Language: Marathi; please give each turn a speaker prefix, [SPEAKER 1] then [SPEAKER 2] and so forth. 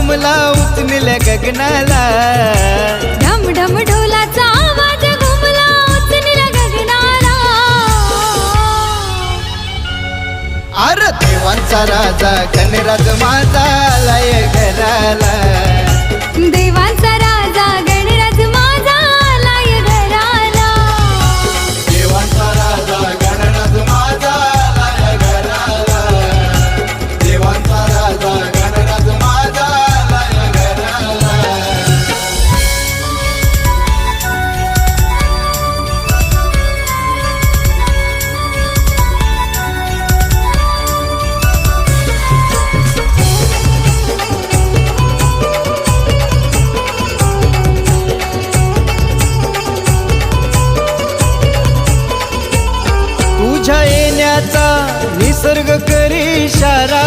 [SPEAKER 1] घुमला उचनील गगनाला,
[SPEAKER 2] ढम ढम ढोलाचा आवाज घुमला उचनील गगनाला.
[SPEAKER 1] अरे देवांचा राजा गणराज माझा आलाय घराला,
[SPEAKER 2] देवांचा राजा गणराज माझा आलाय घराला.
[SPEAKER 1] देवांचा राजा गणराज माझा आलाय घराला, देवांचा राजा गणराज माझा आलाय घराला. तुझ्या येण्याचा निसर्ग करी इशारा,